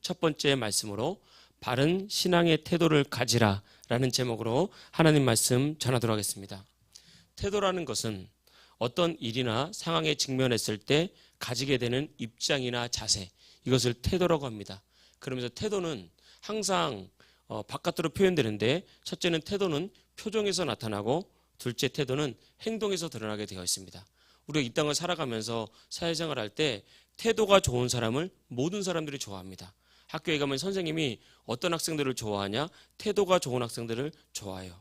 첫 번째 말씀으로 바른 신앙의 태도를 가지라 라는 제목으로 하나님 말씀 전하도록 하겠습니다. 태도라는 것은 어떤 일이나 상황에 직면했을 때 가지게 되는 입장이나 자세, 이것을 태도라고 합니다. 그러면서 태도는 항상 바깥으로 표현되는데, 첫째는 태도는 표정에서 나타나고, 둘째 태도는 행동에서 드러나게 되어 있습니다. 우리가 이 땅을 살아가면서 사회생활 할 때 태도가 좋은 사람을 모든 사람들이 좋아합니다. 학교에 가면 선생님이 어떤 학생들을 좋아하냐? 태도가 좋은 학생들을 좋아해요.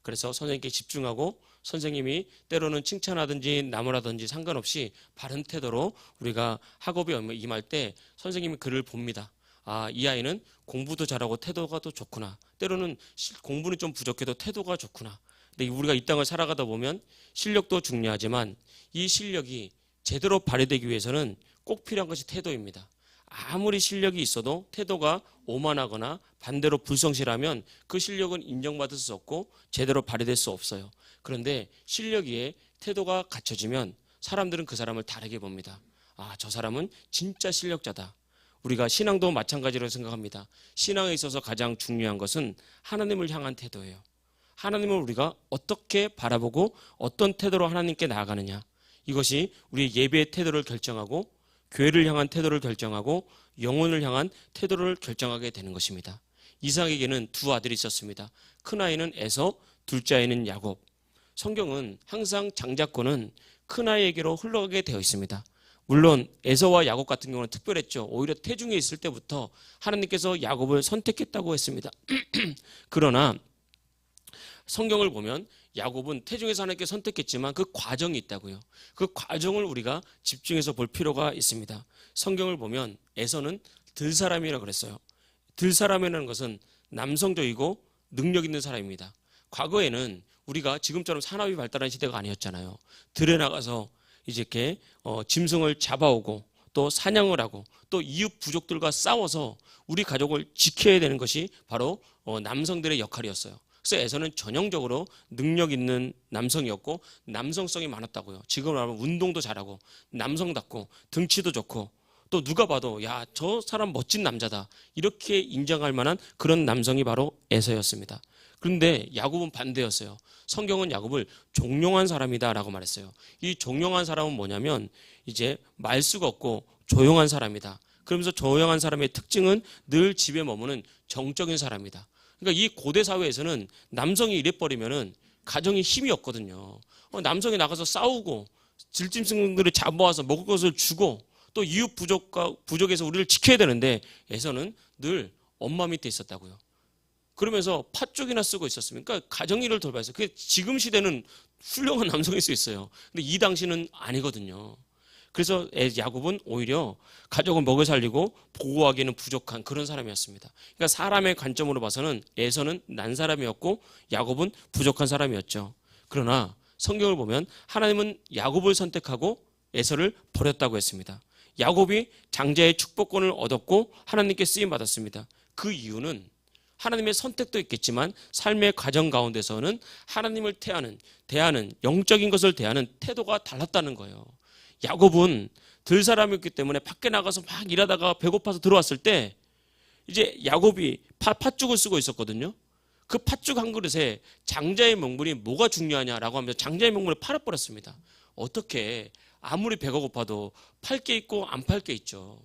그래서 선생님께 집중하고 선생님이 때로는 칭찬하든지 나무라든지 상관없이 바른 태도로 우리가 학업에 임할 때 선생님이 그를 봅니다. 아, 이 아이는 공부도 잘하고 태도가 또 좋구나. 때로는 공부는 좀 부족해도 태도가 좋구나. 근데 우리가 이 땅을 살아가다 보면 실력도 중요하지만 이 실력이 제대로 발휘되기 위해서는 꼭 필요한 것이 태도입니다. 아무리 실력이 있어도 태도가 오만하거나 반대로 불성실하면 그 실력은 인정받을 수 없고 제대로 발휘될 수 없어요. 그런데 실력위에 태도가 갖춰지면 사람들은 그 사람을 다르게 봅니다. 아, 저 사람은 진짜 실력자다. 우리가 신앙도 마찬가지로 생각합니다. 신앙에 있어서 가장 중요한 것은 하나님을 향한 태도예요. 하나님을 우리가 어떻게 바라보고 어떤 태도로 하나님께 나아가느냐, 이것이 우리의 예배의 태도를 결정하고 교회를 향한 태도를 결정하고 영혼을 향한 태도를 결정하게 되는 것입니다. 이삭에게는 두 아들이 있었습니다. 큰아이는 에서, 둘째 아이는 야곱. 성경은 항상 장자권은 큰아이에게로 흘러가게 되어 있습니다. 물론 에서와 야곱 같은 경우는 특별했죠. 오히려 태중에 있을 때부터 하나님께서 야곱을 선택했다고 했습니다. 그러나 성경을 보면 야곱은 태중에서 하나님께 선택했지만 그 과정이 있다고요. 그 과정을 우리가 집중해서 볼 필요가 있습니다. 성경을 보면 에서는 들사람이라고 그랬어요. 들사람이라는 것은 남성적이고 능력 있는 사람입니다. 과거에는 우리가 지금처럼 산업이 발달한 시대가 아니었잖아요. 들에 나가서 이제 이렇게 짐승을 잡아오고 또 사냥을 하고 또 이웃 부족들과 싸워서 우리 가족을 지켜야 되는 것이 바로 남성들의 역할이었어요. 그래서 에서는 전형적으로 능력 있는 남성이었고 남성성이 많았다고요. 지금으로 하면 운동도 잘하고 남성답고 등치도 좋고 또 누가 봐도 야, 저 사람 멋진 남자다 이렇게 인정할 만한 그런 남성이 바로 에서였습니다. 그런데 야곱은 반대였어요. 성경은 야곱을 종용한 사람이다라고 말했어요. 이 종용한 사람은 뭐냐면 이제 말수가 없고 조용한 사람이다. 그러면서 조용한 사람의 특징은 늘 집에 머무는 정적인 사람이다. 그러니까 이 고대 사회에서는 남성이 이래버리면은 가정이 힘이 없거든요. 남성이 나가서 싸우고 들짐승들을 잡아와서 먹을 것을 주고 또 이웃 부족에서 우리를 지켜야 되는데 에서는 늘 엄마 밑에 있었다고요. 그러면서 팥죽이나 쓰고 있었습니다. 그러니까 가정일을 돌봐서 그게 지금 시대는 훌륭한 남성일 수 있어요. 근데 이 당시는 아니거든요. 그래서 야곱은 오히려 가족을 먹여 살리고 보호하기에는 부족한 그런 사람이었습니다. 그러니까 사람의 관점으로 봐서는 에서는 난 사람이었고 야곱은 부족한 사람이었죠. 그러나 성경을 보면 하나님은 야곱을 선택하고 에서를 버렸다고 했습니다. 야곱이 장자의 축복권을 얻었고 하나님께 쓰임 받았습니다. 그 이유는 하나님의 선택도 있겠지만 삶의 과정 가운데서는 하나님을 대하는 영적인 것을 대하는 태도가 달랐다는 거예요. 야곱은 들 사람이었기 때문에 밖에 나가서 막 일하다가 배고파서 들어왔을 때 이제 야곱이 팥죽을 쓰고 있었거든요. 그 팥죽 한 그릇에 장자의 명분이 뭐가 중요하냐라고 하면서 장자의 명분을 팔아버렸습니다. 어떻게 아무리 배가 고파도 팔 게 있고 안 팔 게 있죠.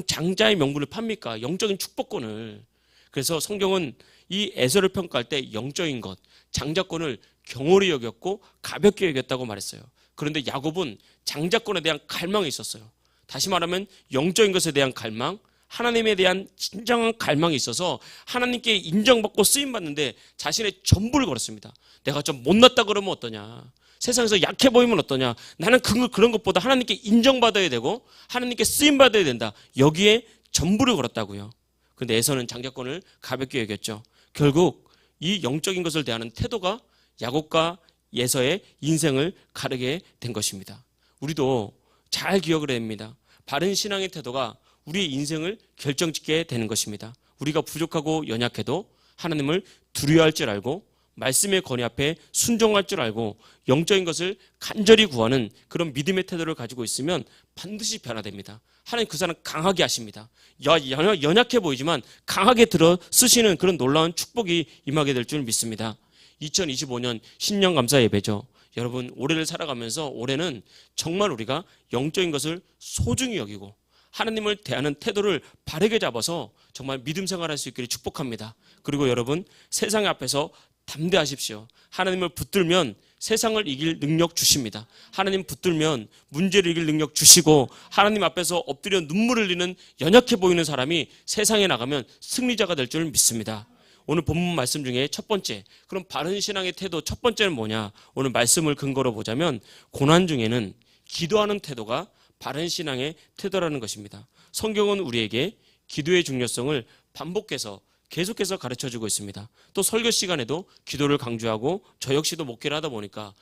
장자의 명분을 팝니까? 영적인 축복권을. 그래서 성경은 이 에서를 평가할 때 영적인 것, 장자권을 경홀히 여겼고 가볍게 여겼다고 말했어요. 그런데 야곱은 장자권에 대한 갈망이 있었어요. 다시 말하면 영적인 것에 대한 갈망, 하나님에 대한 진정한 갈망이 있어서 하나님께 인정받고 쓰임받는데 자신의 전부를 걸었습니다. 내가 좀 못났다 그러면 어떠냐, 세상에서 약해 보이면 어떠냐, 나는 그런 것보다 하나님께 인정받아야 되고 하나님께 쓰임받아야 된다, 여기에 전부를 걸었다고요. 그런데 에서는 장자권을 가볍게 여겼죠. 결국 이 영적인 것을 대하는 태도가 야곱과 에서의 인생을 가르게 된 것입니다. 우리도 잘 기억을 해야 됩니다. 바른 신앙의 태도가 우리의 인생을 결정짓게 되는 것입니다. 우리가 부족하고 연약해도 하나님을 두려워할 줄 알고 말씀의 권위 앞에 순종할 줄 알고 영적인 것을 간절히 구하는 그런 믿음의 태도를 가지고 있으면 반드시 변화됩니다. 하나님 그 사람 강하게 하십니다. 연약해 보이지만 강하게 들어 쓰시는 그런 놀라운 축복이 임하게 될 줄 믿습니다. 2025년 신년 감사 예배죠. 여러분, 올해를 살아가면서 올해는 정말 우리가 영적인 것을 소중히 여기고 하나님을 대하는 태도를 바르게 잡아서 정말 믿음 생활할 수 있기를 축복합니다. 그리고 여러분, 세상 앞에서 담대하십시오. 하나님을 붙들면 세상을 이길 능력 주십니다. 하나님 붙들면 문제를 이길 능력 주시고 하나님 앞에서 엎드려 눈물 흘리는 연약해 보이는 사람이 세상에 나가면 승리자가 될 줄 믿습니다. 오늘 본문 말씀 중에 첫 번째, 그럼 바른 신앙의 태도 첫 번째는 뭐냐? 오늘 말씀을 근거로 보자면 고난 중에는 기도하는 태도가 바른 신앙의 태도라는 것입니다. 성경은 우리에게 기도의 중요성을 반복해서 계속해서 가르쳐주고 있습니다. 또 설교 시간에도 기도를 강조하고 저 역시도 목회를 하다 보니까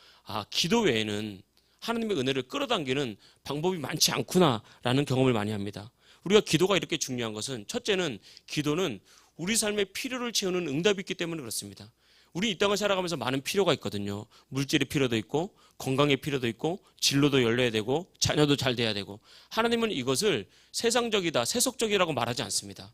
기도 외에는 하나님의 은혜를 끌어당기는 방법이 많지 않구나라는 경험을 많이 합니다. 우리가 기도가 이렇게 중요한 것은 첫째는 기도는 우리 삶의 필요를 채우는 응답이 있기 때문에 그렇습니다. 우리 이 땅을 살아가면서 많은 필요가 있거든요. 물질의 필요도 있고 건강의 필요도 있고 진로도 열려야 되고 자녀도 잘 돼야 되고 하나님은 이것을 세상적이다, 세속적이라고 말하지 않습니다.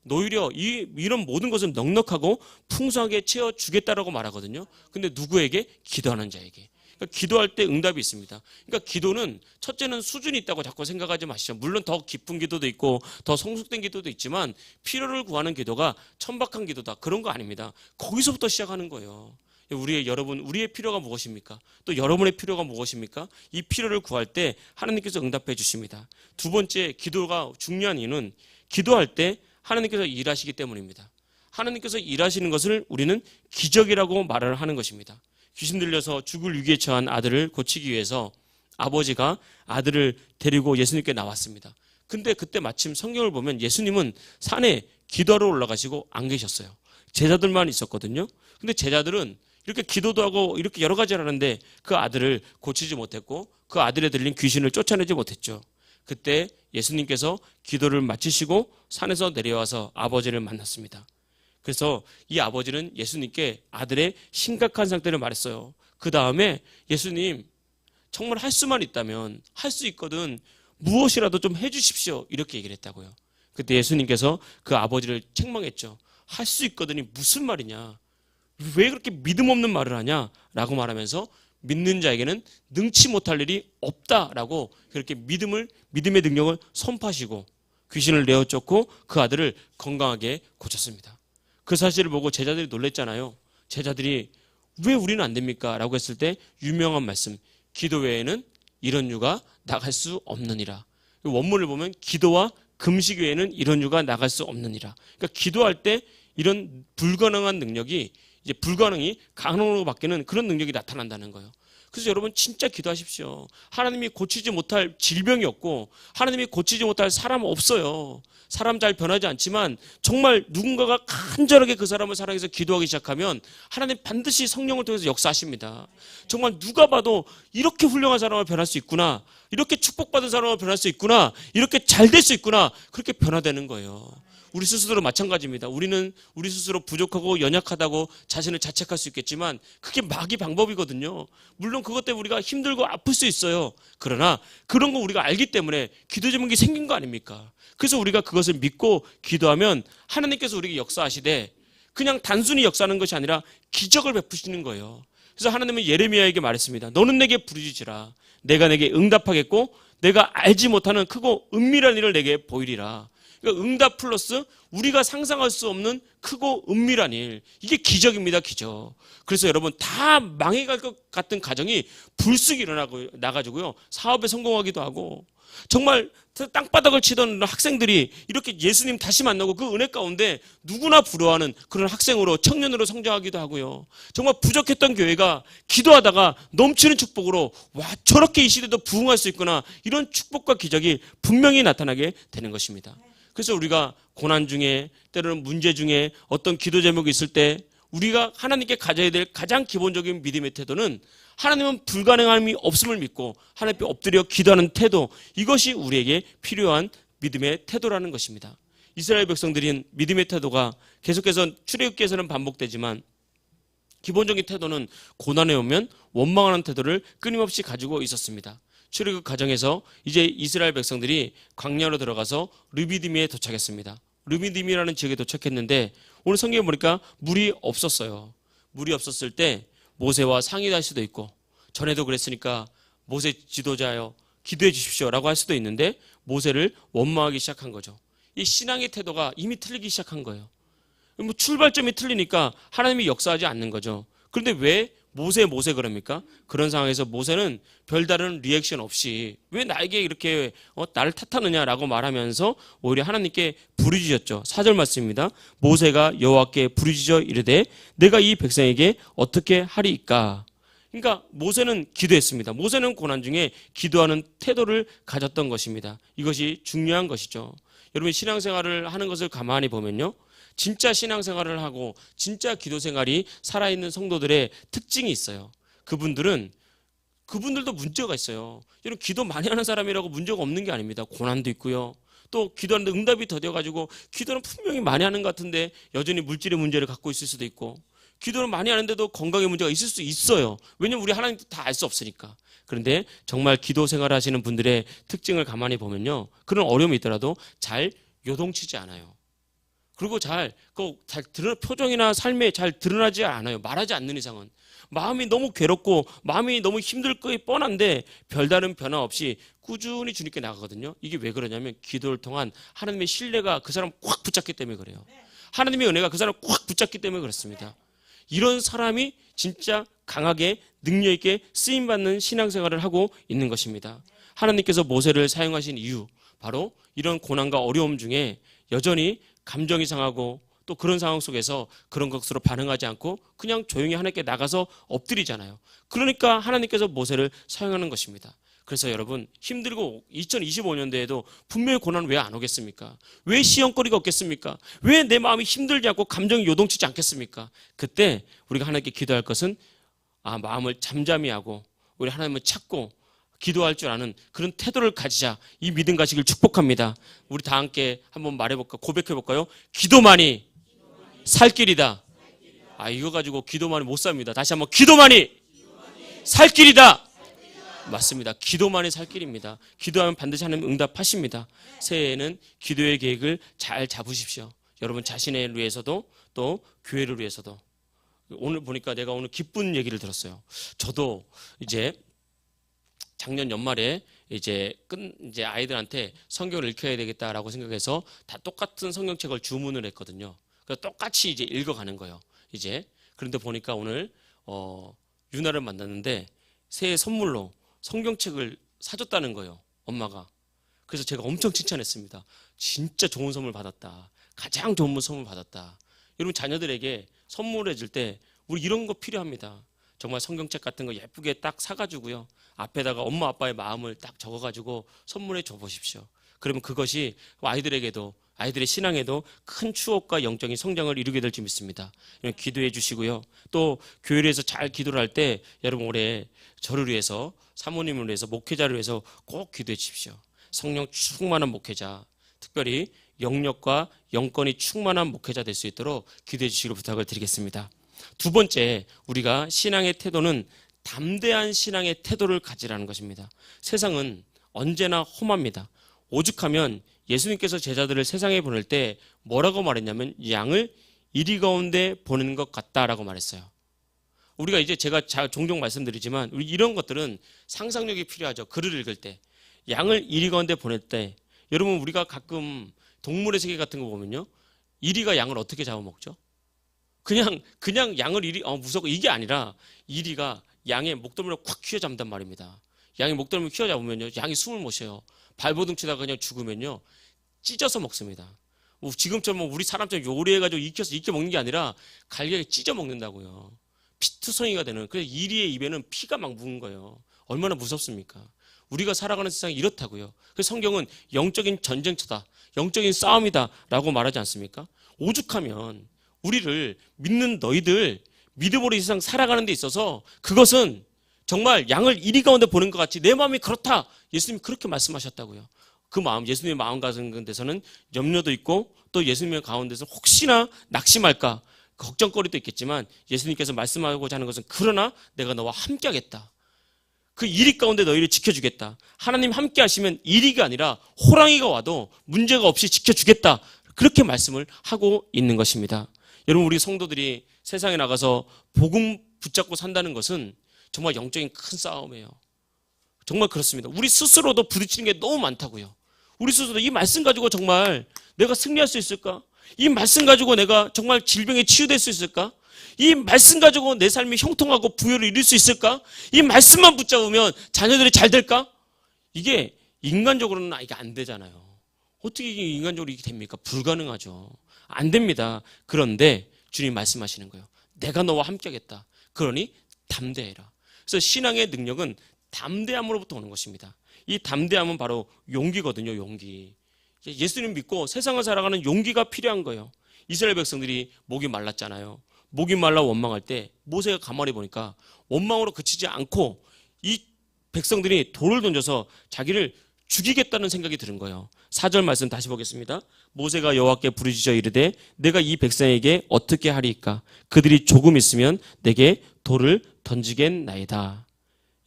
오히려 이런 모든 것을 넉넉하고 풍성하게 채워주겠다라고 말하거든요. 근데 누구에게? 기도하는 자에게. 그러니까 기도할 때 응답이 있습니다. 그러니까 기도는 첫째는 수준이 있다고 자꾸 생각하지 마시죠. 물론 더 깊은 기도도 있고 더 성숙된 기도도 있지만 필요를 구하는 기도가 천박한 기도다. 그런 거 아닙니다. 거기서부터 시작하는 거예요. 우리의 필요가 무엇입니까? 또 여러분의 필요가 무엇입니까? 이 필요를 구할 때 하나님께서 응답해 주십니다. 두 번째, 기도가 중요한 이유는 기도할 때 하나님께서 일하시기 때문입니다. 하나님께서 일하시는 것을 우리는 기적이라고 말을 하는 것입니다. 귀신 들려서 죽을 위기에 처한 아들을 고치기 위해서 아버지가 아들을 데리고 예수님께 나왔습니다. 근데 그때 마침 성경을 보면 예수님은 산에 기도하러 올라가시고 안 계셨어요. 제자들만 있었거든요. 근데 제자들은 이렇게 기도도 하고 이렇게 여러 가지를 하는데 그 아들을 고치지 못했고 그 아들에 들린 귀신을 쫓아내지 못했죠. 그때 예수님께서 기도를 마치시고 산에서 내려와서 아버지를 만났습니다. 그래서 이 아버지는 예수님께 아들의 심각한 상태를 말했어요. 그 다음에 예수님, 정말 할 수만 있다면 할 수 있거든 무엇이라도 좀 해주십시오. 이렇게 얘기를 했다고요. 그때 예수님께서 그 아버지를 책망했죠. 할 수 있거든이 무슨 말이냐? 왜 그렇게 믿음 없는 말을 하냐? 라고 말하면서 믿는 자에게는 능치 못할 일이 없다라고 그렇게 믿음의 능력을 선포하시고 귀신을 내어 쫓고 그 아들을 건강하게 고쳤습니다. 그 사실을 보고 제자들이 놀랬잖아요. 제자들이 왜 우리는 안 됩니까? 라고 했을 때 유명한 말씀, 기도 외에는 이런 유가 나갈 수 없느니라. 원문을 보면 기도와 금식 외에는 이런 유가 나갈 수 없느니라. 그러니까 기도할 때 이런 불가능한 능력이 이제 불가능이 가능으로 바뀌는 그런 능력이 나타난다는 거예요. 그래서 여러분 진짜 기도하십시오. 하나님이 고치지 못할 질병이 없고 하나님이 고치지 못할 사람 없어요. 사람 잘 변하지 않지만 정말 누군가가 간절하게 그 사람을 사랑해서 기도하기 시작하면 하나님 반드시 성령을 통해서 역사하십니다. 정말 누가 봐도 이렇게 훌륭한 사람을 변할 수 있구나, 이렇게 축복받은 사람을 변할 수 있구나, 이렇게 잘 될 수 있구나, 그렇게 변화되는 거예요. 우리 스스로 마찬가지입니다. 우리는 우리 스스로 부족하고 연약하다고 자신을 자책할 수 있겠지만 그게 마귀 방법이거든요. 물론 그것 때문에 우리가 힘들고 아플 수 있어요. 그러나 그런 거 우리가 알기 때문에 기도 제목이 생긴 거 아닙니까? 그래서 우리가 그것을 믿고 기도하면 하나님께서 우리에게 역사하시되 그냥 단순히 역사하는 것이 아니라 기적을 베푸시는 거예요. 그래서 하나님은 예레미야에게 말했습니다. 너는 내게 부르짖으라. 내가 내게 응답하겠고 내가 알지 못하는 크고 은밀한 일을 내게 보이리라. 그러니까 응답 플러스 우리가 상상할 수 없는 크고 은밀한 일, 이게 기적입니다. 기적. 그래서 여러분 다 망해갈 것 같은 가정이 불쑥 일어나가지고요 사업에 성공하기도 하고 정말 땅바닥을 치던 학생들이 이렇게 예수님 다시 만나고 그 은혜 가운데 누구나 부러워하는 그런 학생으로 청년으로 성장하기도 하고요. 정말 부족했던 교회가 기도하다가 넘치는 축복으로 와 저렇게 이 시대도 부흥할 수 있구나, 이런 축복과 기적이 분명히 나타나게 되는 것입니다. 그래서 우리가 고난 중에 때로는 문제 중에 어떤 기도 제목이 있을 때 우리가 하나님께 가져야 될 가장 기본적인 믿음의 태도는 하나님은 불가능함이 없음을 믿고 하나님 앞에 엎드려 기도하는 태도, 이것이 우리에게 필요한 믿음의 태도라는 것입니다. 이스라엘 백성들인 믿음의 태도가 계속해서 출애굽기에서는 반복되지만 기본적인 태도는 고난에 오면 원망하는 태도를 끊임없이 가지고 있었습니다. 출애굽 과정에서 이제 이스라엘 백성들이 광야로 들어가서 르비딤에 도착했습니다. 르비딤이라는 지역에 도착했는데 오늘 성경에 보니까 물이 없었어요. 물이 없었을 때 모세와 상의할 수도 있고, 전에도 그랬으니까 모세 지도자여 기도해 주십시오라고 할 수도 있는데 모세를 원망하기 시작한 거죠. 이 신앙의 태도가 이미 틀리기 시작한 거예요. 뭐 출발점이 틀리니까 하나님이 역사하지 않는 거죠. 그런데 왜 모세 그럽니까? 그런 상황에서 모세는 별다른 리액션 없이 왜 나에게 이렇게 나를 탓하느냐라고 말하면서 오히려 하나님께 부르짖었죠. 4절 말씀입니다. 모세가 여호와께 부르짖어 이르되 내가 이 백성에게 어떻게 하리이까? 그러니까 모세는 기도했습니다. 모세는 고난 중에 기도하는 태도를 가졌던 것입니다. 이것이 중요한 것이죠. 여러분 신앙생활을 하는 것을 가만히 보면요, 진짜 신앙생활을 하고 진짜 기도생활이 살아있는 성도들의 특징이 있어요. 그분들도 문제가 있어요. 여러분 기도 많이 하는 사람이라고 문제가 없는 게 아닙니다. 고난도 있고요. 또 기도하는데 응답이 더뎌가지고 기도는 분명히 많이 하는 것 같은데 여전히 물질의 문제를 갖고 있을 수도 있고, 기도를 많이 하는데도 건강의 문제가 있을 수 있어요. 왜냐면 우리 하나님도 다 알 수 없으니까. 그런데 정말 기도 생활을 하시는 분들의 특징을 가만히 보면요, 그런 어려움이 있더라도 잘 요동치지 않아요. 그리고 표정이나 삶에 잘 드러나지 않아요. 말하지 않는 이상은. 마음이 너무 괴롭고 마음이 너무 힘들 거에 뻔한데 별다른 변화 없이 꾸준히 주님께 나가거든요. 이게 왜 그러냐면 기도를 통한 하나님의 신뢰가 그 사람 꽉 붙잡기 때문에 그래요. 하나님의 은혜가 그 사람 꽉 붙잡기 때문에 그렇습니다. 이런 사람이 진짜 강하게 능력 있게 쓰임받는 신앙생활을 하고 있는 것입니다. 하나님께서 모세를 사용하신 이유, 바로 이런 고난과 어려움 중에 여전히 감정이 상하고 또 그런 상황 속에서 그런 것으로 반응하지 않고 그냥 조용히 하나님께 나가서 엎드리잖아요. 그러니까 하나님께서 모세를 사용하는 것입니다. 그래서 여러분 힘들고 2025년도에도 분명히 고난 왜 안 오겠습니까? 왜 시험거리가 없겠습니까? 왜 내 마음이 힘들지 않고 감정이 요동치지 않겠습니까? 그때 우리가 하나님께 기도할 것은 마음을 잠잠히 하고 우리 하나님을 찾고 기도할 줄 아는 그런 태도를 가지자. 이 믿음 가시길 축복합니다. 우리 다 함께 한번 말해볼까? 고백해볼까요? 기도만이 살 길이다. 이거 가지고 기도만이 못 삽니다. 다시 한번 기도만이 살 길이다. 맞습니다. 기도만이 살 길입니다. 기도하면 반드시 하나님 응답하십니다. 새해에는 기도의 계획을 잘 잡으십시오. 여러분 자신을 위해서도 또 교회를 위해서도. 오늘 보니까 내가 오늘 기쁜 얘기를 들었어요. 저도 이제 작년 연말에 이제 아이들한테 성경을 읽혀야 되겠다라고 생각해서 다 똑같은 성경책을 주문을 했거든요. 그래서 똑같이 이제 읽어가는 거예요. 이제 그런데 보니까 오늘 유나를 만났는데 새해 선물로 성경책을 사줬다는 거예요, 엄마가. 그래서 제가 엄청 칭찬했습니다. 진짜 좋은 선물 받았다. 가장 좋은 선물 받았다. 여러분 자녀들에게 선물해 줄 때 우리 이런 거 필요합니다. 정말 성경책 같은 거 예쁘게 딱 사가지고요, 앞에다가 엄마 아빠의 마음을 딱 적어가지고 선물해 줘 보십시오. 그러면 그것이 아이들에게도, 아이들의 신앙에도 큰 추억과 영적인 성장을 이루게 될 줄 믿습니다. 기도해 주시고요. 또 교회에서 잘 기도를 할 때 여러분 올해 저를 위해서, 사모님을 위해서, 목회자를 위해서 꼭 기도해 주십시오. 성령 충만한 목회자, 특별히 영력과 영권이 충만한 목회자 될 수 있도록 기도해 주시기를 부탁을 드리겠습니다. 두 번째, 우리가 신앙의 태도는 담대한 신앙의 태도를 가지라는 것입니다. 세상은 언제나 험합니다. 오죽하면 예수님께서 제자들을 세상에 보낼 때 뭐라고 말했냐면 양을 이리 가운데 보내는 것 같다라고 말했어요. 우리가 이제 제가 종종 말씀드리지만 우리 이런 것들은 상상력이 필요하죠. 글을 읽을 때 양을 이리 가운데 보낼 때, 여러분 우리가 가끔 동물의 세계 같은 거 보면요, 이리가 양을 어떻게 잡아먹죠? 그냥 양을 무섭고 이게 아니라 이리가 양의 목덜미를 콱 휘어잡는단 말입니다. 양의 목덜미를 휘어잡으면요, 양이 숨을 못 쉬어요. 발버둥 치다가 그냥 죽으면요, 찢어서 먹습니다. 지금처럼 우리 사람처럼 요리해가지고 익혀 먹는 게 아니라 갈기에 찢어 먹는다고요. 피투성이가 되는. 그래서 이리의 입에는 피가 막 묻은 거예요. 얼마나 무섭습니까? 우리가 살아가는 세상이 이렇다고요. 그래서 성경은 영적인 전쟁터다, 영적인 싸움이다 라고 말하지 않습니까? 오죽하면 우리를 믿는 너희들 믿음으로 이 세상 살아가는 데 있어서 그것은 정말 양을 이리 가운데 보는 것 같이 내 마음이 그렇다, 예수님이 그렇게 말씀하셨다고요. 그 마음, 예수님의 마음 가진 데서는 염려도 있고 또 예수님의 가운데서 혹시나 낙심할까, 걱정거리도 있겠지만 예수님께서 말씀하고자 하는 것은 그러나 내가 너와 함께 하겠다. 그 이리 가운데 너희를 지켜주겠다. 하나님 함께 하시면 이리가 아니라 호랑이가 와도 문제가 없이 지켜주겠다. 그렇게 말씀을 하고 있는 것입니다. 여러분, 우리 성도들이 세상에 나가서 복음 붙잡고 산다는 것은 정말 영적인 큰 싸움이에요. 정말 그렇습니다. 우리 스스로도 부딪히는 게 너무 많다고요. 우리 스스로도 이 말씀 가지고 정말 내가 승리할 수 있을까? 이 말씀 가지고 내가 정말 질병에 치유될 수 있을까? 이 말씀 가지고 내 삶이 형통하고 부여를 이룰 수 있을까? 이 말씀만 붙잡으면 자녀들이 잘 될까? 이게 인간적으로는 이게 안 되잖아요. 어떻게 이게 인간적으로 이게 됩니까? 불가능하죠. 안 됩니다. 그런데 주님 말씀하시는 거예요. 내가 너와 함께 하겠다. 그러니 담대해라. 그래서 신앙의 능력은 담대함으로부터 오는 것입니다. 이 담대함은 바로 용기거든요. 용기. 예수님 믿고 세상을 살아가는 용기가 필요한 거예요. 이스라엘 백성들이 목이 말랐잖아요. 목이 말라 원망할 때 모세가 가만히 보니까 원망으로 그치지 않고 이 백성들이 돌을 던져서 자기를 죽이겠다는 생각이 드는 거예요. 4절 말씀 다시 보겠습니다. 모세가 여호와께 부르짖어 이르되 내가 이 백성에게 어떻게 하리이까? 그들이 조금 있으면 내게 돌을 던지겠나이다.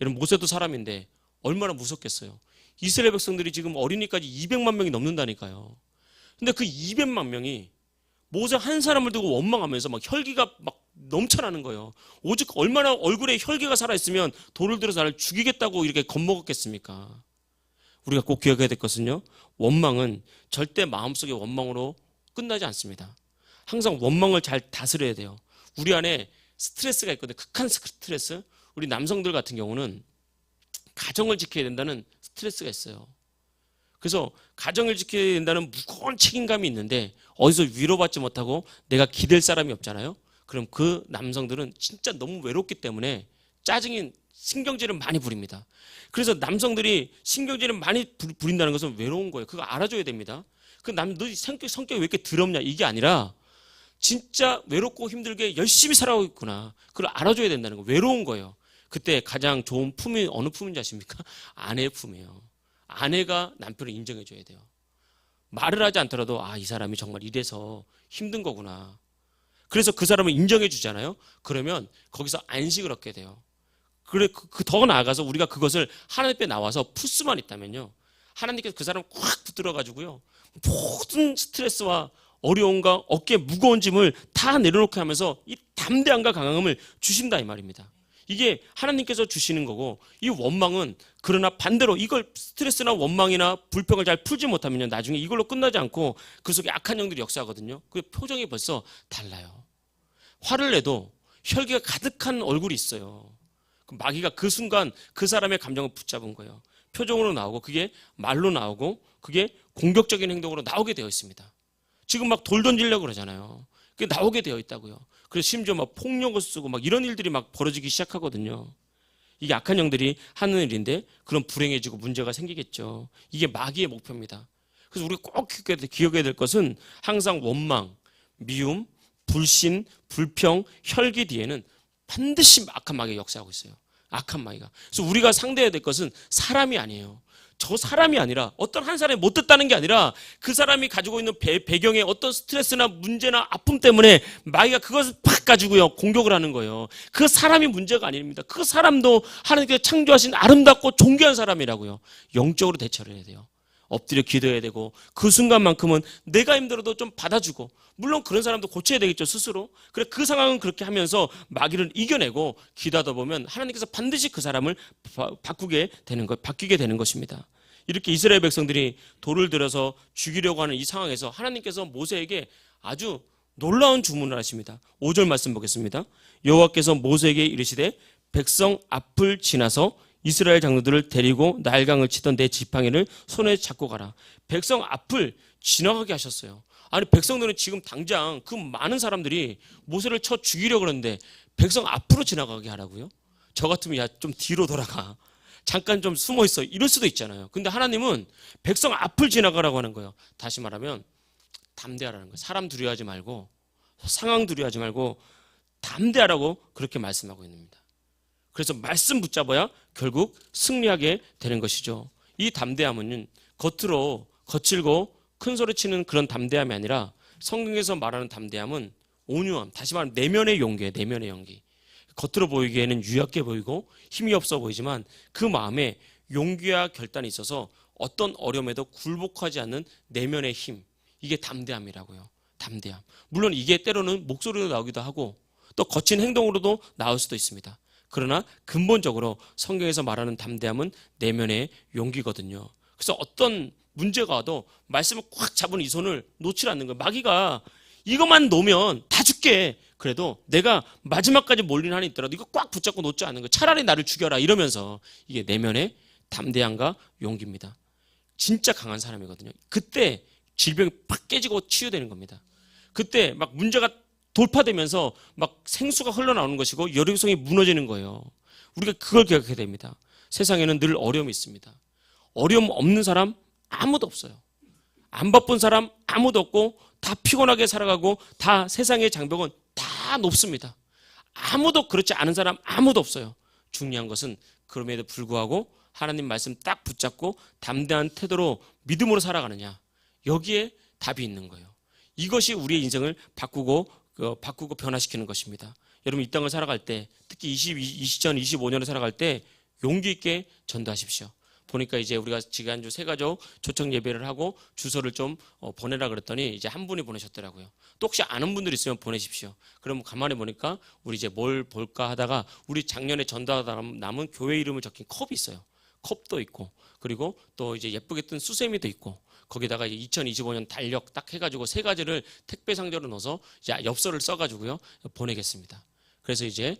여러분, 모세도 사람인데 얼마나 무섭겠어요. 이스라엘 백성들이 지금 어린이까지 200만 명이 넘는다니까요. 근데 그 200만 명이 모세 한 사람을 두고 원망하면서 막 혈기가 막 넘쳐나는 거예요. 오직 얼마나 얼굴에 혈기가 살아있으면 돌을 들어서 나를 죽이겠다고 이렇게 겁먹었겠습니까? 우리가 꼭 기억해야 될 것은요, 원망은 절대 마음속의 원망으로 끝나지 않습니다. 항상 원망을 잘 다스려야 돼요. 우리 안에 스트레스가 있거든요. 극한 스트레스. 우리 남성들 같은 경우는 가정을 지켜야 된다는 스트레스가 있어요. 그래서 가정을 지켜야 된다는 무거운 책임감이 있는데 어디서 위로받지 못하고 내가 기댈 사람이 없잖아요. 그럼 그 남성들은 진짜 너무 외롭기 때문에 짜증이 신경질을 많이 부립니다. 그래서 남성들이 신경질을 많이 부린다는 것은 외로운 거예요. 그거 알아줘야 됩니다. 너 성격이 왜 이렇게 더럽냐, 이게 아니라 진짜 외롭고 힘들게 열심히 살아가고 있구나. 그걸 알아줘야 된다는 거예요. 외로운 거예요. 그때 가장 좋은 품이 어느 품인지 아십니까? 아내의 품이에요. 아내가 남편을 인정해줘야 돼요. 말을 하지 않더라도 이 사람이 정말 이래서 힘든 거구나. 그래서 그 사람을 인정해 주잖아요. 그러면 거기서 안식을 얻게 돼요. 더 나아가서 우리가 그것을 하나님 앞에 나와서 풀 수만 있다면요, 하나님께서 그 사람을 꽉 붙들어가지고요, 모든 스트레스와 어려움과 어깨에 무거운 짐을 다 내려놓게 하면서 이 담대함과 강함을 주신다 이 말입니다. 이게 하나님께서 주시는 거고, 이 원망은 그러나 반대로 이걸 스트레스나 원망이나 불평을 잘 풀지 못하면요, 나중에 이걸로 끝나지 않고 그 속에 악한 영들이 역사하거든요. 그 표정이 벌써 달라요. 화를 내도 혈기가 가득한 얼굴이 있어요. 마귀가 그 순간 그 사람의 감정을 붙잡은 거예요. 표정으로 나오고 그게 말로 나오고 그게 공격적인 행동으로 나오게 되어 있습니다. 지금 막 돌 던지려고 그러잖아요. 그게 나오게 되어 있다고요. 그래서 심지어 막 폭력을 쓰고 막 이런 일들이 막 벌어지기 시작하거든요. 이게 악한 영들이 하는 일인데 그럼 불행해지고 문제가 생기겠죠. 이게 마귀의 목표입니다. 그래서 우리가 꼭 기억해야 될 것은 항상 원망, 미움, 불신, 불평, 혈기 뒤에는 반드시 악한 마귀가 역사하고 있어요. 악한 마귀가. 그래서 우리가 상대해야 될 것은 사람이 아니에요. 저 사람이 아니라 어떤 한 사람이 못 듣다는 게 아니라 그 사람이 가지고 있는 배경에 어떤 스트레스나 문제나 아픔 때문에 마귀가 그것을 팍 가지고요 공격을 하는 거예요. 그 사람이 문제가 아닙니다. 그 사람도 하나님께서 창조하신 아름답고 존귀한 사람이라고요. 영적으로 대처를 해야 돼요. 엎드려 기도해야 되고 그 순간만큼은 내가 힘들어도 좀 받아주고, 물론 그런 사람도 고쳐야 되겠죠 스스로. 그래 그 상황은 그렇게 하면서 마귀를 이겨내고 기도하다 보면 하나님께서 반드시 그 사람을 바뀌게 되는 것입니다. 이렇게 이스라엘 백성들이 돌을 들어서 죽이려고 하는 이 상황에서 하나님께서 모세에게 아주 놀라운 주문을 하십니다. 5절 말씀 보겠습니다. 여호와께서 모세에게 이르시되 백성 앞을 지나서 이스라엘 장로들을 데리고 나일강을 치던 내 지팡이를 손에 잡고 가라. 백성 앞을 지나가게 하셨어요. 아니 백성들은 지금 당장 그 많은 사람들이 모세를 쳐 죽이려고 그러는데 백성 앞으로 지나가게 하라고요? 저 같으면 야 좀 뒤로 돌아가, 잠깐 좀 숨어 있어, 이럴 수도 있잖아요. 근데 하나님은 백성 앞을 지나가라고 하는 거예요. 다시 말하면 담대하라는 거예요. 사람 두려워하지 말고 상황 두려워하지 말고 담대하라고 그렇게 말씀하고 있는 겁니다. 그래서 말씀 붙잡아야 결국 승리하게 되는 것이죠. 이 담대함은 겉으로 거칠고 큰 소리 치는 그런 담대함이 아니라 성경에서 말하는 담대함은 온유함, 다시 말하면 내면의 용기예요. 내면의 용기. 겉으로 보이기에는 유약해 보이고 힘이 없어 보이지만 그 마음에 용기와 결단이 있어서 어떤 어려움에도 굴복하지 않는 내면의 힘, 이게 담대함이라고요. 담대함. 물론 이게 때로는 목소리로 나오기도 하고 또 거친 행동으로도 나올 수도 있습니다. 그러나 근본적으로 성경에서 말하는 담대함은 내면의 용기거든요. 그래서 어떤 문제가 와도 말씀을 꽉 잡은 이 손을 놓지 않는 거예요. 마귀가 이것만 놓으면 다 죽게. 그래도 내가 마지막까지 몰린 한이 있더라도 이거 꽉 붙잡고 놓지 않는 거예요. 차라리 나를 죽여라 이러면서. 이게 내면의 담대함과 용기입니다. 진짜 강한 사람이거든요. 그때 질병이 팍 깨지고 치유되는 겁니다. 그때 막 문제가 돌파되면서 막 생수가 흘러나오는 것이고 여류성이 무너지는 거예요. 우리가 그걸 기억해야 됩니다. 세상에는 늘 어려움이 있습니다. 어려움 없는 사람 아무도 없어요. 안 바쁜 사람 아무도 없고 다 피곤하게 살아가고 다 세상의 장벽은 다 높습니다. 아무도 그렇지 않은 사람 아무도 없어요. 중요한 것은 그럼에도 불구하고 하나님 말씀 딱 붙잡고 담대한 태도로 믿음으로 살아가느냐. 여기에 답이 있는 거예요. 이것이 우리의 인생을 바꾸고 변화시키는 것입니다. 여러분 이 땅을 살아갈 때 특히 2025년을 살아갈 때 용기 있게 전도하십시오. 보니까 이제 우리가 지난주 새가족 초청 예배를 하고 주소를 좀 보내라 그랬더니 이제 한 분이 보내셨더라고요. 또 혹시 아는 분들 있으면 보내십시오. 그럼 가만히 보니까 우리 이제 뭘 볼까 하다가 우리 작년에 전도하다 남은 교회 이름을 적힌 컵이 있어요. 컵도 있고 그리고 또 이제 예쁘게 뜬 수세미도 있고 거기다가 2025년 달력 딱 해가지고 세 가지를 택배 상자로 넣어서 이제 엽서를 써가지고요 보내겠습니다. 그래서 이제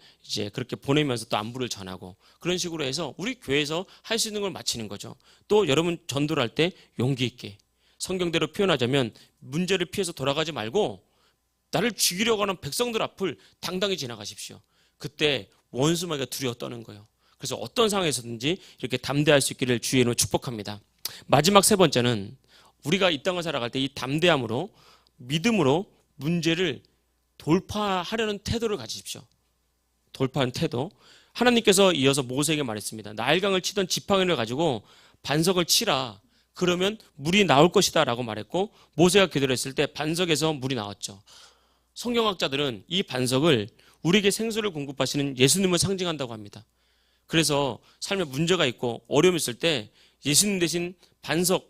그렇게 보내면서 또 안부를 전하고 그런 식으로 해서 우리 교회에서 할 수 있는 걸 마치는 거죠. 또 여러분 전도를 할 때 용기 있게 성경대로 표현하자면 문제를 피해서 돌아가지 말고 나를 죽이려고 하는 백성들 앞을 당당히 지나가십시오. 그때 원수마귀가 두려워 떠는 거예요. 그래서 어떤 상황에서든지 이렇게 담대할 수 있기를 주의 이름으로 축복합니다. 마지막 세 번째는 우리가 이 땅을 살아갈 때 이 담대함으로 믿음으로 문제를 돌파하려는 태도를 가지십시오. 돌파하는 태도. 하나님께서 이어서 모세에게 말했습니다. 나일강을 치던 지팡이를 가지고 반석을 치라. 그러면 물이 나올 것이다 라고 말했고 모세가 기도했을 때 반석에서 물이 나왔죠. 성경학자들은 이 반석을 우리에게 생수를 공급하시는 예수님을 상징한다고 합니다. 그래서 삶에 문제가 있고 어려움이 있을 때 예수님 대신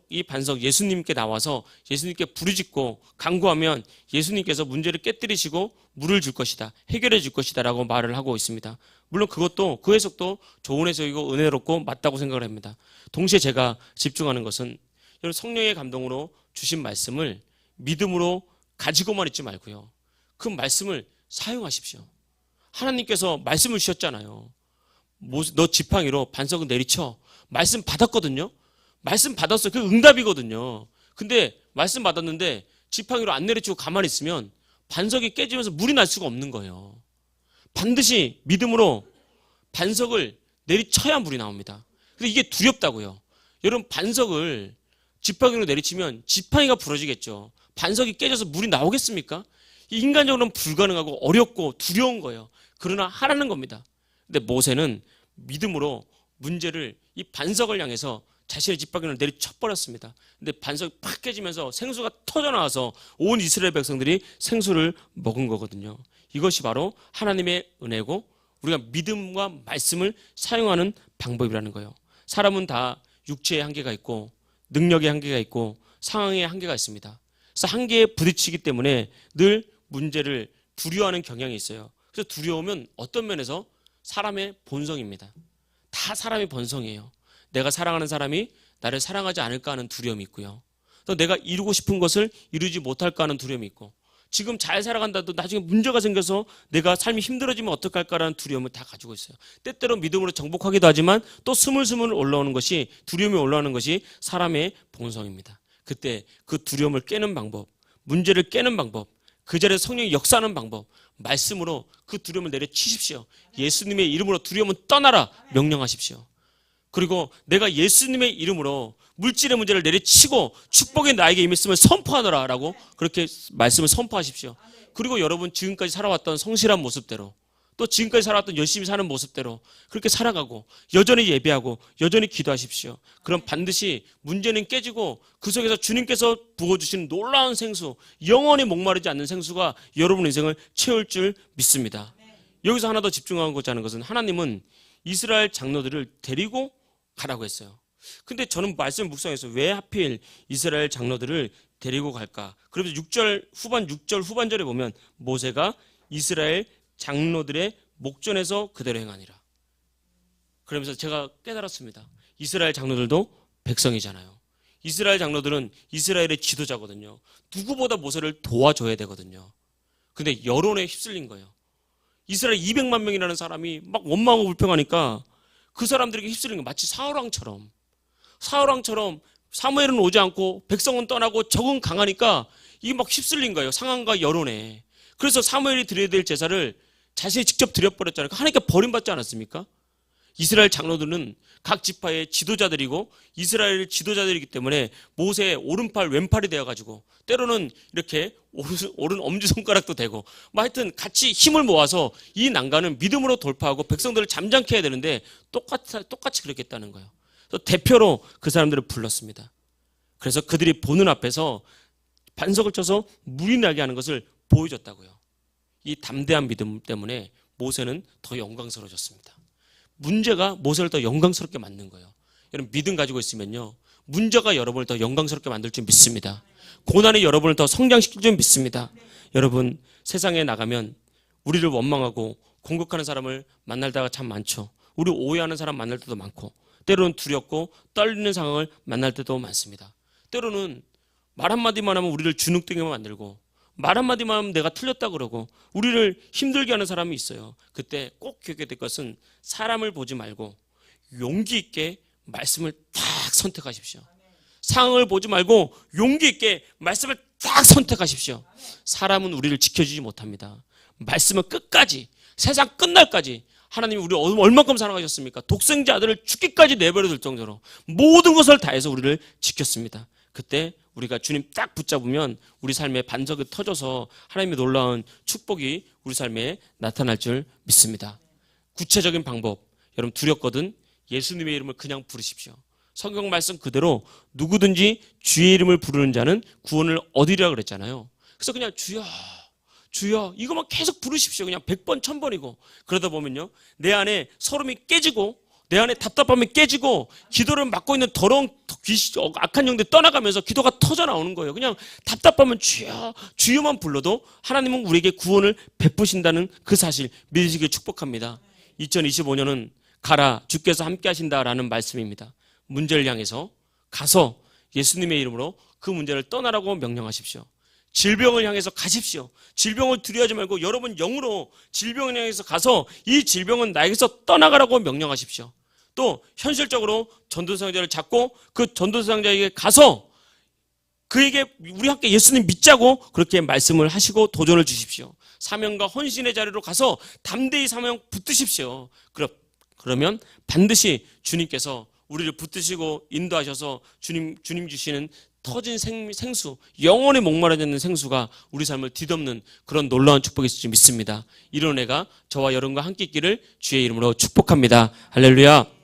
이 반석 예수님께 나와서 예수님께 부르짖고 간구하면 예수님께서 문제를 깨뜨리시고 물을 줄 것이다. 해결해 줄 것이다 라고 말을 하고 있습니다. 물론 그것도 그 해석도 좋은 해석이고 은혜롭고 맞다고 생각을 합니다. 동시에 제가 집중하는 것은 여러분 성령의 감동으로 주신 말씀을 믿음으로 가지고만 있지 말고요. 그 말씀을 사용하십시오. 하나님께서 말씀을 주셨잖아요. 너 지팡이로 반석을 내리쳐. 말씀 받았거든요. 말씀 받았어요. 그게 응답이거든요. 근데 말씀 받았는데 지팡이로 안 내리치고 가만히 있으면 반석이 깨지면서 물이 날 수가 없는 거예요. 반드시 믿음으로 반석을 내리쳐야 물이 나옵니다. 근데 이게 두렵다고요. 여러분 반석을 지팡이로 내리치면 지팡이가 부러지겠죠. 반석이 깨져서 물이 나오겠습니까? 인간적으로는 불가능하고 어렵고 두려운 거예요. 그러나 하라는 겁니다. 근데 모세는 믿음으로 문제를 이 반석을 향해서 자신의 지팡이를 내리쳐버렸습니다. 근데 반석이 팍 깨지면서 생수가 터져나와서 온 이스라엘 백성들이 생수를 먹은 거거든요. 이것이 바로 하나님의 은혜고 우리가 믿음과 말씀을 사용하는 방법이라는 거예요. 사람은 다 육체의 한계가 있고 능력의 한계가 있고 상황의 한계가 있습니다. 그래서 한계에 부딪히기 때문에 늘 문제를 두려워하는 경향이 있어요. 그래서 두려우면 어떤 면에서 사람의 본성입니다. 다 사람의 본성이에요. 내가 사랑하는 사람이 나를 사랑하지 않을까 하는 두려움이 있고요. 또 내가 이루고 싶은 것을 이루지 못할까 하는 두려움이 있고 지금 잘 살아간다도 나중에 문제가 생겨서 내가 삶이 힘들어지면 어떡할까라는 두려움을 다 가지고 있어요. 때때로 믿음으로 정복하기도 하지만 또 스물스물 올라오는 것이 두려움이 올라오는 것이 사람의 본성입니다. 그때 그 두려움을 깨는 방법, 문제를 깨는 방법, 그 자리에 성령이 역사하는 방법, 말씀으로 그 두려움을 내려치십시오. 예수님의 이름으로 두려움은 떠나라 명령하십시오. 그리고 내가 예수님의 이름으로 물질의 문제를 내려치고 축복이 나에게 임했음을 선포하노라라고 그렇게 말씀을 선포하십시오. 그리고 여러분 지금까지 살아왔던 성실한 모습대로 또 지금까지 살아왔던 열심히 사는 모습대로 그렇게 살아가고 여전히 예배하고 여전히 기도하십시오. 그럼 반드시 문제는 깨지고 그 속에서 주님께서 부어주시는 놀라운 생수, 영원히 목마르지 않는 생수가 여러분 인생을 채울 줄 믿습니다. 여기서 하나 더 집중하고자 하는 것은 하나님은 이스라엘 장로들을 데리고 가라고 했어요. 근데 저는 말씀 묵상해서 왜 하필 이스라엘 장로들을 데리고 갈까? 그러면서 6절 후반절에 보면 모세가 이스라엘 장로들의 목전에서 그대로 행하니라. 그러면서 제가 깨달았습니다. 이스라엘 장로들도 백성이잖아요. 이스라엘 장로들은 이스라엘의 지도자거든요. 누구보다 모세를 도와줘야 되거든요. 근데 여론에 휩쓸린 거예요. 이스라엘 200만 명이라는 사람이 막 원망하고 불평하니까 그 사람들에게 휩쓸린 거예요. 마치 사울왕처럼 사무엘은 오지 않고 백성은 떠나고 적은 강하니까 이게 막 휩쓸린 거예요. 상황과 여론에. 그래서 사무엘이 드려야 될 제사를 자신이 직접 드려버렸잖아요. 하나님께 버림받지 않았습니까? 이스라엘 장로들은 각 지파의 지도자들이고 이스라엘 지도자들이기 때문에 모세의 오른팔 왼팔이 되어가지고 때로는 이렇게 오른 엄지손가락도 되고 뭐 하여튼 같이 힘을 모아서 이 난간을 믿음으로 돌파하고 백성들을 잠잠케 해야 되는데 똑같이 그렇게 했다는 거예요. 그래서 대표로 그 사람들을 불렀습니다. 그래서 그들이 보는 앞에서 반석을 쳐서 물이 나게 하는 것을 보여줬다고요. 이 담대한 믿음 때문에 모세는 더 영광스러워졌습니다. 문제가 모세를 더 영광스럽게 만든 거예요. 여러분 믿음 가지고 있으면요, 문제가 여러분을 더 영광스럽게 만들 줄 믿습니다. 고난이 여러분을 더 성장시킬 줄 믿습니다. 여러분 세상에 나가면 우리를 원망하고 공격하는 사람을 만날 때가 참 많죠. 우리 오해하는 사람 만날 때도 많고 때로는 두렵고 떨리는 상황을 만날 때도 많습니다. 때로는 말 한마디만 하면 우리를 주눅들게 만들고 말 한마디만 하면 내가 틀렸다 그러고 우리를 힘들게 하는 사람이 있어요. 그때 꼭 기억해야 될 것은 사람을 보지 말고 용기 있게 말씀을 딱 선택하십시오. 상황을 보지 말고 용기 있게 말씀을 딱 선택하십시오. 사람은 우리를 지켜주지 못합니다. 말씀은 끝까지, 세상 끝날까지 하나님이 우리를 얼마큼 사랑하셨습니까? 독생자 아들을 죽기까지 내버려 둘 정도로 모든 것을 다해서 우리를 지켰습니다. 그때 우리가 주님 딱 붙잡으면 우리 삶에 반석이 터져서 하나님의 놀라운 축복이 우리 삶에 나타날 줄 믿습니다. 구체적인 방법, 여러분 두렵거든 예수님의 이름을 그냥 부르십시오. 성경 말씀 그대로 누구든지 주의 이름을 부르는 자는 구원을 얻으리라 그랬잖아요. 그래서 그냥 주여 주여 이것만 계속 부르십시오. 그냥 100번 1000번이고 그러다 보면요 내 안에 서름이 깨지고 내 안에 답답함이 깨지고 기도를 막고 있는 더러운 악한 영들이 떠나가면서 기도가 터져 나오는 거예요. 그냥 답답하면 주여 주여만 불러도 하나님은 우리에게 구원을 베푸신다는 그 사실 믿으시길 축복합니다. 2025년은 가라 주께서 함께 하신다라는 말씀입니다. 문제를 향해서 가서 예수님의 이름으로 그 문제를 떠나라고 명령하십시오. 질병을 향해서 가십시오. 질병을 두려워하지 말고 여러분 영으로 질병을 향해서 가서 이 질병은 나에게서 떠나가라고 명령하십시오. 또 현실적으로 전도사역자를 잡고 그 전도사역자에게 가서 그에게 우리 함께 예수님 믿자고 그렇게 말씀을 하시고 도전을 주십시오. 사명과 헌신의 자리로 가서 담대히 사명 붙드십시오. 그러면 반드시 주님께서 우리를 붙드시고 인도하셔서 주님 주시는 터진 생수, 영원히 목마르지 않는 생수가 우리 삶을 뒤덮는 그런 놀라운 축복이 있을 줄 믿습니다. 이런 은혜가 저와 여러분과 함께 있기를 주의 이름으로 축복합니다. 할렐루야.